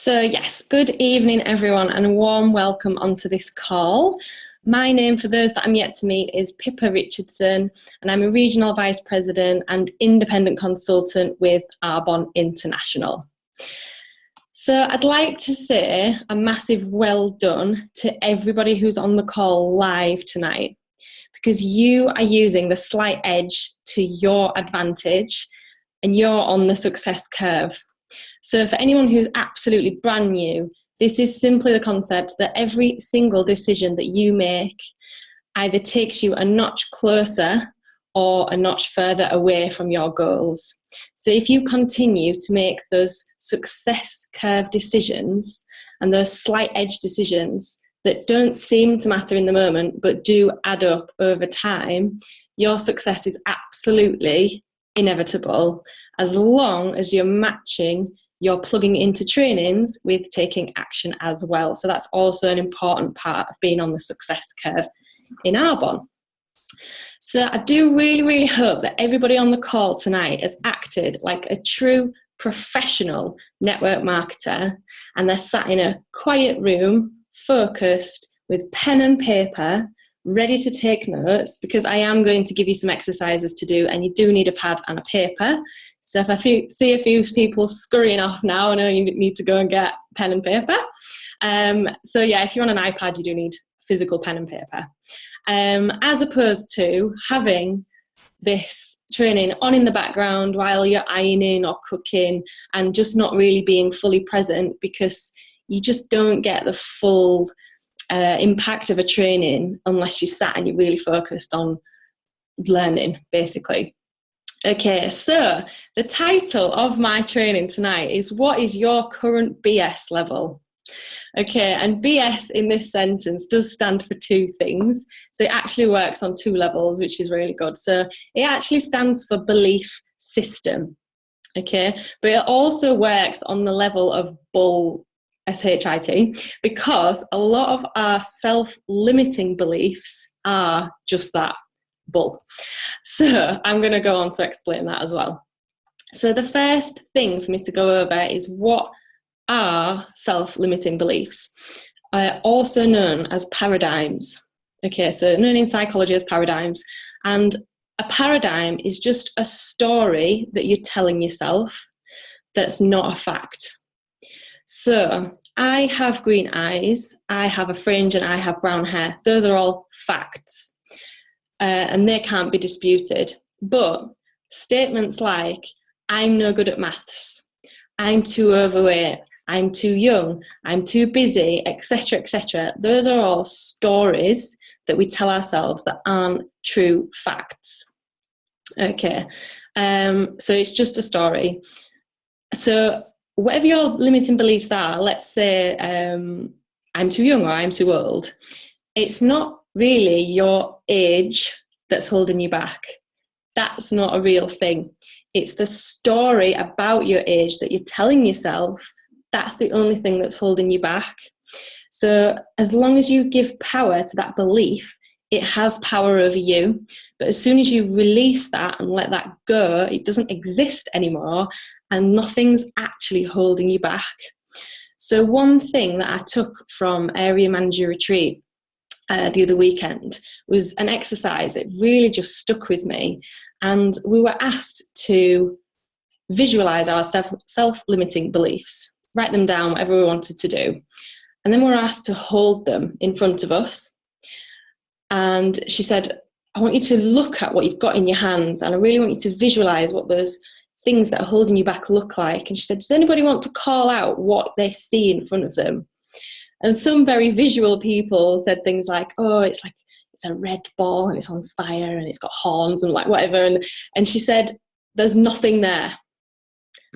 So yes, good evening everyone and a warm welcome onto this call. My name, for those that I'm yet to meet, is Pippa Richardson and I'm a Regional Vice President and Independent Consultant with Arbonne International. So I'd like to say a massive well done to everybody who's on the call live tonight, because you are using the slight edge to your advantage and you're on the success curve. So for anyone who's absolutely brand new, this is simply the concept that every single decision that you make either takes you a notch closer or a notch further away from your goals. So if you continue to make those success curve decisions and those slight edge decisions that don't seem to matter in the moment but do add up over time, your success is absolutely inevitable, as long as you're matching your plugging into trainings with taking action as well. So that's also an important part of being on the success curve in Arbonne. So I do really hope that everybody on the call tonight has acted like a true professional network marketer, and they're sat in a quiet room, focused, with pen and paper, ready to take notes, because I am going to give you some exercises to do and you do need a pad and a paper. So if I see a few people scurrying off now, I know you need to go and get pen and paper. So yeah, if you're on an iPad, you do need physical pen and paper. As opposed to having this training on in the background while you're ironing or cooking and just not really being fully present, because you just don't get the full impact of a training unless you sat and you're really focused on learning, basically. Okay, so the title of my training tonight is "What is your current BS level?" Okay, and BS in this sentence does stand for two things. So it actually works on two levels, which is really good. So it actually stands for belief system. Okay, but it also works on the level of bull, SHIT, because a lot of our self-limiting beliefs are just that, bull. So I'm going to go on to explain that as well. So the first thing for me to go over is what are self-limiting beliefs, also known as paradigms. Okay, so known in psychology as paradigms. And a paradigm is just a story that you're telling yourself that's not a fact. So I have green eyes, I have a fringe, and I have brown hair. Those are all facts, and they can't be disputed. But statements like, I'm no good at maths, I'm too overweight, I'm too young, I'm too busy, etc., those are all stories that we tell ourselves that aren't true facts. Okay, so it's just a story. So whatever your limiting beliefs are, let's say I'm too young or I'm too old, it's not really your age that's holding you back. That's not a real thing. It's the story about your age that you're telling yourself. That's the only thing that's holding you back. So as long as you give power to that belief, it has power over you. But as soon as you release that and let that go, it doesn't exist anymore and nothing's actually holding you back. So one thing that I took from Area Manager Retreat the other weekend was an exercise that really just stuck with me. And we were asked to visualize our self-limiting beliefs, write them down, whatever we wanted to do. And then we were asked to hold them in front of us. And she said, I want you to look at what you've got in your hands, and I really want you to visualize what those things that are holding you back look like. And she said, does anybody want to call out what they see in front of them? And some very visual people said things like, oh, it's a red ball and it's on fire and it's got horns and like whatever. And she said, there's nothing there.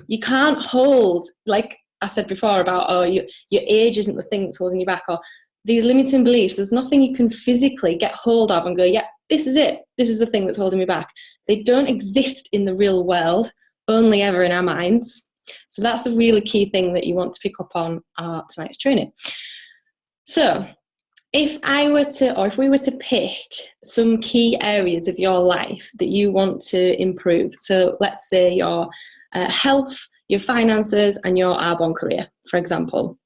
You can't hold, like I said before about, oh, your age isn't the thing that's holding you back, or these limiting beliefs, there's nothing you can physically get hold of and go, yeah, this is it. This is the thing that's holding me back. They don't exist in the real world, only ever in our minds. So that's the really key thing that you want to pick up on tonight's training. So if we were to pick some key areas of your life that you want to improve, so let's say your health, your finances and your Arbonne career, for example.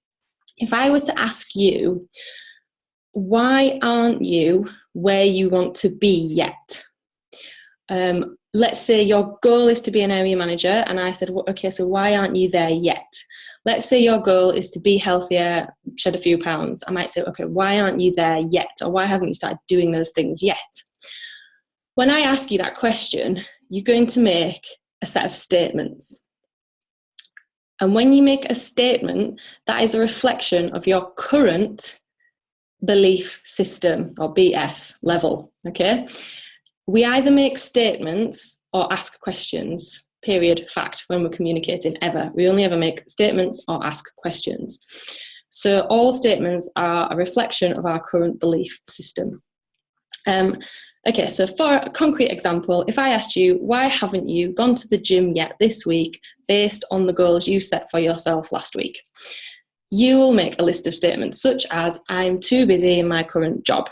If I were to ask you, why aren't you where you want to be yet? Let's say your goal is to be an area manager, and I said, well, okay, so why aren't you there yet? Let's say your goal is to be healthier, shed a few pounds. I might say, okay, why aren't you there yet? Or why haven't you started doing those things yet? When I ask you that question, you're going to make a set of statements. And when you make a statement, that is a reflection of your current belief system, or BS level, okay? We either make statements or ask questions, period, fact, when we're communicating, ever. We only ever make statements or ask questions. So all statements are a reflection of our current belief system. Okay, so for a concrete example, if I asked you, why haven't you gone to the gym yet this week based on the goals you set for yourself last week? You will make a list of statements such as, I'm too busy in my current job.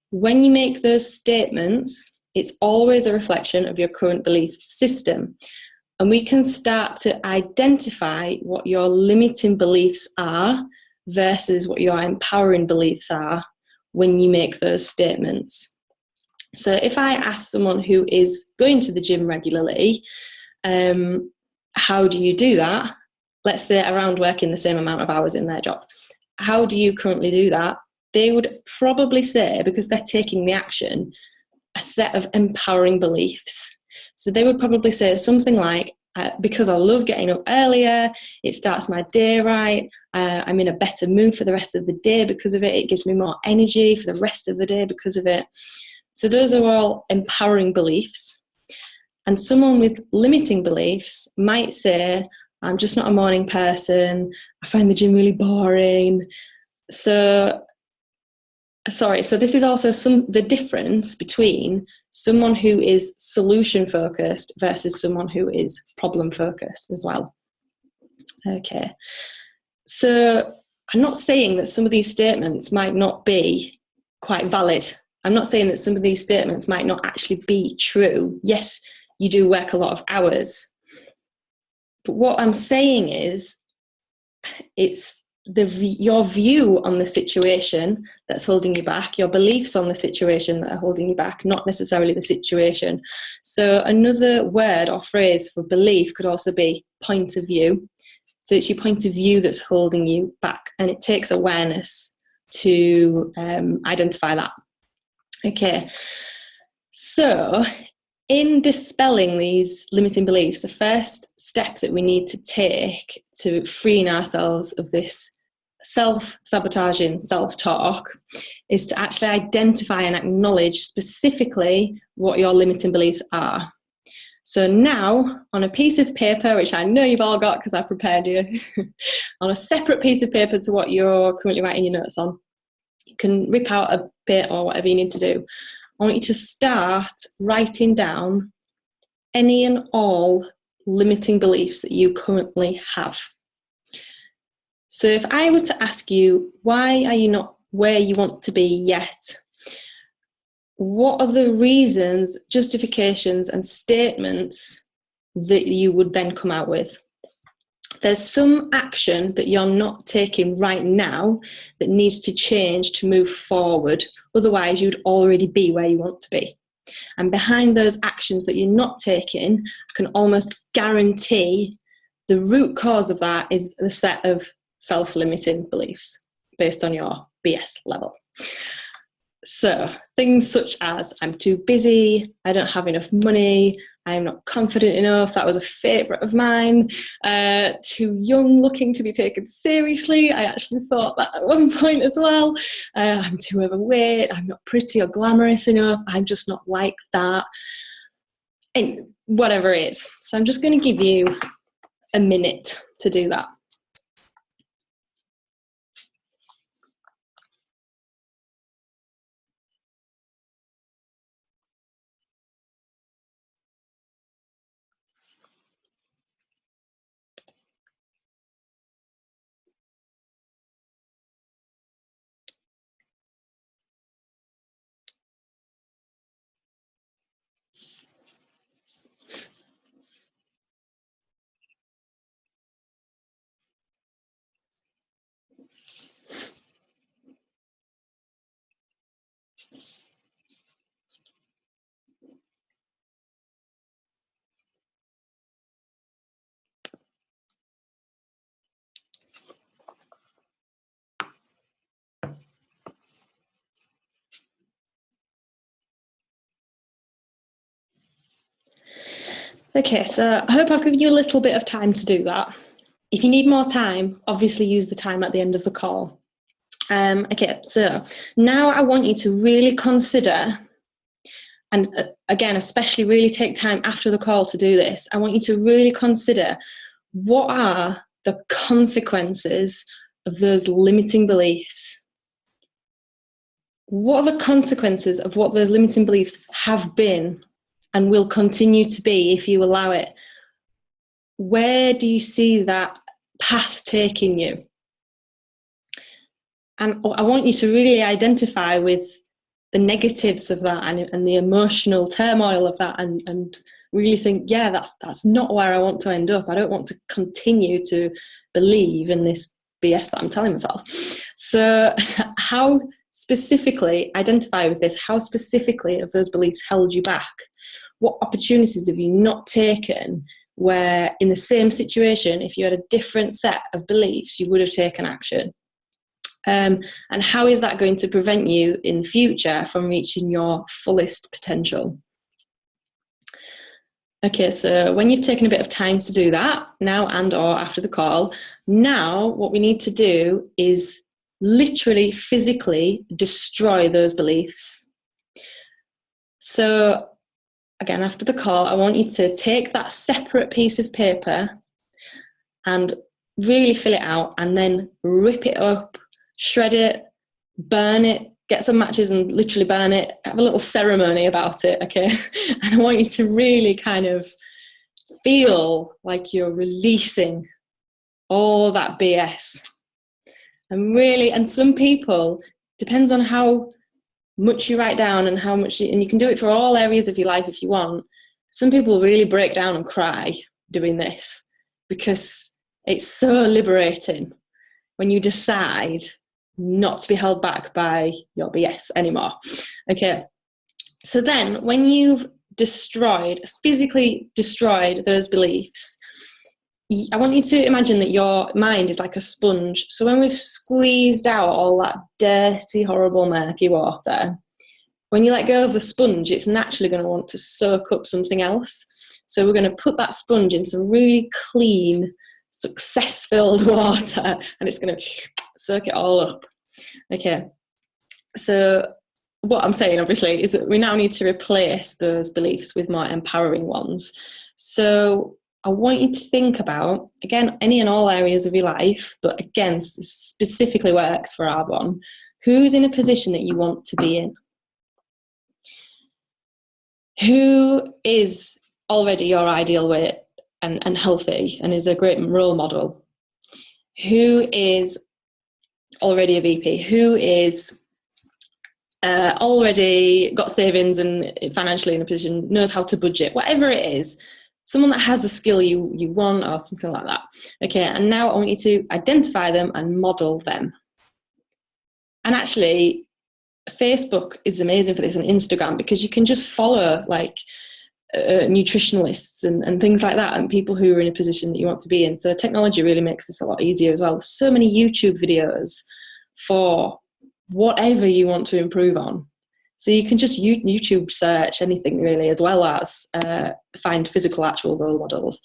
When you make those statements, it's always a reflection of your current belief system. And we can start to identify what your limiting beliefs are versus what your empowering beliefs are when you make those statements. So if I ask someone who is going to the gym regularly, how do you do that? Let's say around working the same amount of hours in their job. How do you currently do that? They would probably say, because they're taking the action, a set of empowering beliefs. So they would probably say something like, because I love getting up earlier, it starts my day right, I'm in a better mood for the rest of the day because of it, it gives me more energy for the rest of the day because of it. So those are all empowering beliefs. And someone with limiting beliefs might say, I'm just not a morning person, I find the gym really boring. So this is also the difference between someone who is solution focused versus someone who is problem focused as well. Okay, so I'm not saying that some of these statements might not be quite valid. I'm not saying that some of these statements might not actually be true. Yes, you do work a lot of hours. But what I'm saying is, it's your view on the situation that's holding you back, your beliefs on the situation that are holding you back, not necessarily the situation. So another word or phrase for belief could also be point of view. So it's your point of view that's holding you back, and it takes awareness to identify that. Okay, so in dispelling these limiting beliefs, the first step that we need to take to freeing ourselves of this self-sabotaging self-talk is to actually identify and acknowledge specifically what your limiting beliefs are. So now, on a piece of paper, which I know you've all got because I prepared you, on a separate piece of paper to what you're currently writing your notes on, you can rip out a bit or whatever you need to do. I want you to start writing down any and all limiting beliefs that you currently have. So if I were to ask you, why are you not where you want to be yet? What are the reasons, justifications, and statements that you would then come out with? There's some action that you're not taking right now that needs to change to move forward. Otherwise, you'd already be where you want to be. And behind those actions that you're not taking, I can almost guarantee the root cause of that is the set of self-limiting beliefs based on your BS level. So things such as, I'm too busy, I don't have enough money, I'm not confident enough, that was a favourite of mine, too young looking to be taken seriously, I actually thought that at one point as well, I'm too overweight, I'm not pretty or glamorous enough, I'm just not like that, and whatever it is. So I'm just going to give you a minute to do that. Okay, so I hope I've given you a little bit of time to do that. If you need more time, obviously use the time at the end of the call. Okay, so now I want you to really consider, and again, especially really take time after the call to do this. I want you to really consider, what are the consequences of those limiting beliefs? What are the consequences of what those limiting beliefs have been and will continue to be if you allow it? Where do you see that path taking you? And I want you to really identify with the negatives of that and the emotional turmoil of that, and really think, yeah, that's not where I want to end up. I don't want to continue to believe in this BS that I'm telling myself. So how specifically, identify with this, how specifically have those beliefs held you back? What opportunities have you not taken where in the same situation, if you had a different set of beliefs, you would have taken action? And how is that going to prevent you in future from reaching your fullest potential? Okay, so when you've taken a bit of time to do that, now and or after the call, now what we need to do is literally physically destroy those beliefs. So again, after the call, I want you to take that separate piece of paper and really fill it out, and then rip it up, shred it, burn it, get some matches and literally burn it, have a little ceremony about it, okay? And I want you to really kind of feel like you're releasing all that BS. And some people, depends on how much you write down and how much, and you can do it for all areas of your life if you want. Some people really break down and cry doing this because it's so liberating when you decide not to be held back by your BS anymore. Okay, so then when you've physically destroyed those beliefs, I want you to imagine that your mind is like a sponge. So when we've squeezed out all that dirty, horrible, murky water, when you let go of the sponge, it's naturally going to want to soak up something else. So we're going to put that sponge in some really clean, success-filled water, and it's going to soak it all up. Okay, so what I'm saying, obviously, is that we now need to replace those beliefs with more empowering ones. So I want you to think about, again, any and all areas of your life, but again, specifically works for Arbonne, who's in a position that you want to be in? Who is already your ideal weight and healthy and is a great role model? Who is already a VP? Who is already got savings and financially in a position, knows how to budget, whatever it is, someone that has a skill you want or something like that. Okay, and now I want you to identify them and model them. And actually, Facebook is amazing for this, and Instagram, because you can just follow like nutritionalists and things like that, and people who are in a position that you want to be in. So technology really makes this a lot easier as well. There's so many YouTube videos for whatever you want to improve on. So you can just YouTube search anything really, as well as find physical actual role models.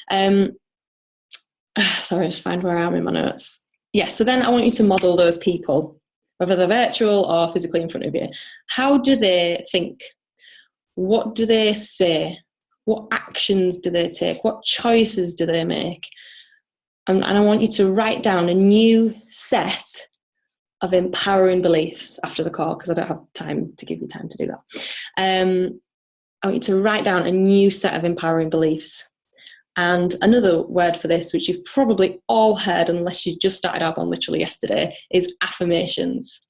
Sorry, just find where I am in my notes. Yeah, so then I want you to model those people, whether they're virtual or physically in front of you. How do they think? What do they say? What actions do they take? What choices do they make? And I want you to write down a new set of empowering beliefs after the call, because I don't have time to give you time to do that. I want you to write down a new set of empowering beliefs. And another word for this, which you've probably all heard unless you just started Arbonne literally yesterday, is affirmations.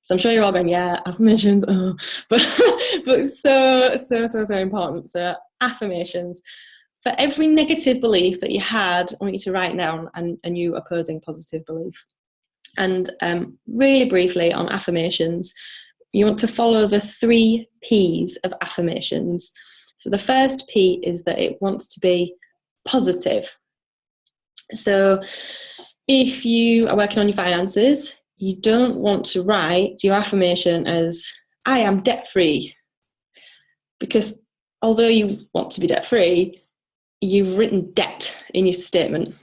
So I'm sure you're all going, yeah, affirmations, oh. but so important. So affirmations. For every negative belief that you had, I want you to write down a new opposing positive belief. And really briefly on affirmations, you want to follow the 3 P's of affirmations. So the first P is that it wants to be positive. So if you are working on your finances, you don't want to write your affirmation as, I am debt-free, because although you want to be debt-free, you've written debt in your statement.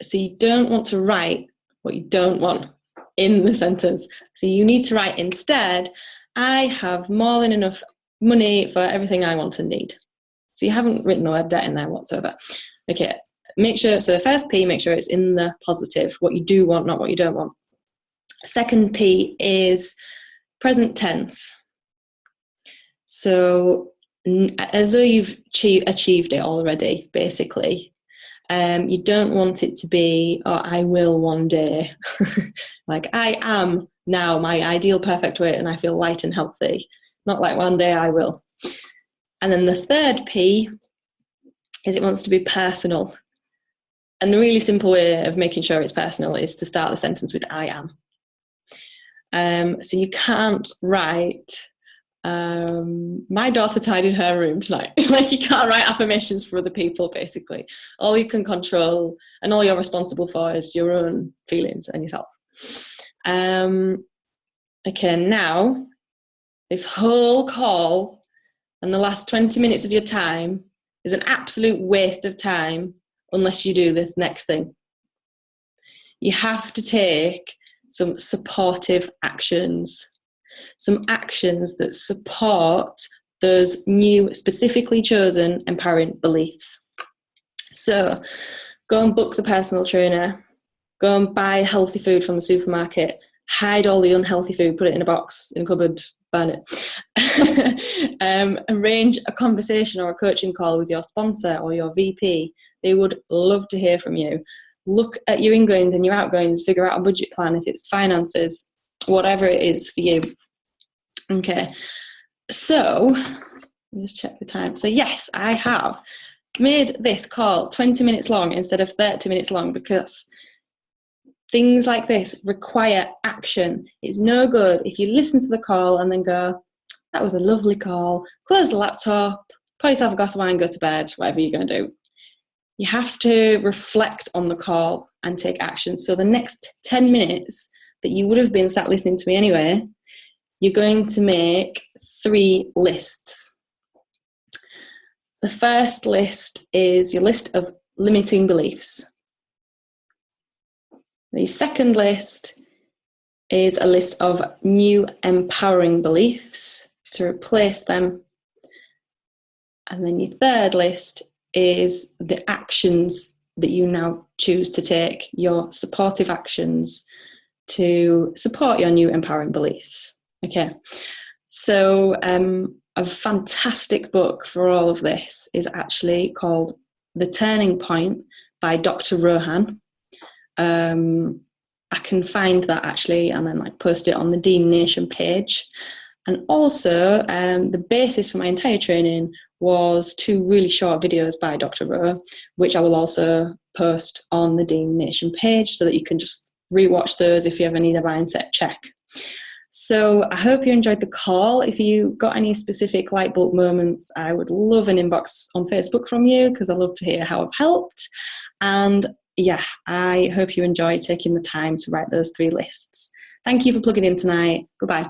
So you don't want to write what you don't want in the sentence. So you need to write instead, I have more than enough money for everything I want and need. So you haven't written the word debt in there whatsoever. Okay, make sure, so the first P, make sure it's in the positive, what you do want, not what you don't want. Second P is present tense. So as though you've achieved it already, basically. You don't want it to be, oh, I will one day. Like, I am now my ideal perfect weight and I feel light and healthy. Not like one day I will. And then the third P is it wants to be personal. And the really simple way of making sure it's personal is to start the sentence with I am. So you can't write, my daughter tidied her room tonight. Like, you can't write affirmations for other people, basically. All you can control and all you're responsible for is your own feelings and yourself. Okay, now this whole call and the last 20 minutes of your time is an absolute waste of time unless you do this next thing. You have to take some supportive actions. Some actions that support those new, specifically chosen, empowering beliefs. So go and book the personal trainer, go and buy healthy food from the supermarket, hide all the unhealthy food, put it in a box, in a cupboard, burn it. Arrange a conversation or a coaching call with your sponsor or your VP. They would love to hear from you. Look at your ingoings and your outgoings, figure out a budget plan if it's finances, whatever it is for you. Okay, so let's check the time. So yes, I have made this call 20 minutes long instead of 30 minutes long because things like this require action. It's no good if you listen to the call and then go, that was a lovely call, close the laptop, pour yourself a glass of wine, go to bed, whatever you're going to do. You have to reflect on the call and take action. So the next 10 minutes that you would have been sat listening to me anyway, you're going to make 3 lists. The first list is your list of limiting beliefs. The second list is a list of new empowering beliefs to replace them. And then your third list is the actions that you now choose to take, your supportive actions to support your new empowering beliefs. Okay, so a fantastic book for all of this is actually called The Turning Point by Dr. Rohan. I can find that actually and then post it on the Dean Nation page. And also the basis for my entire training was 2 really short videos by Dr. Rowe, which I will also post on the Dean Nation page so that you can just rewatch those if you ever need a mindset check. So I hope you enjoyed the call. If you got any specific light bulb moments, I would love an inbox on Facebook from you because I love to hear how I've helped. And yeah, I hope you enjoy taking the time to write those 3 lists. Thank you for plugging in tonight. Goodbye.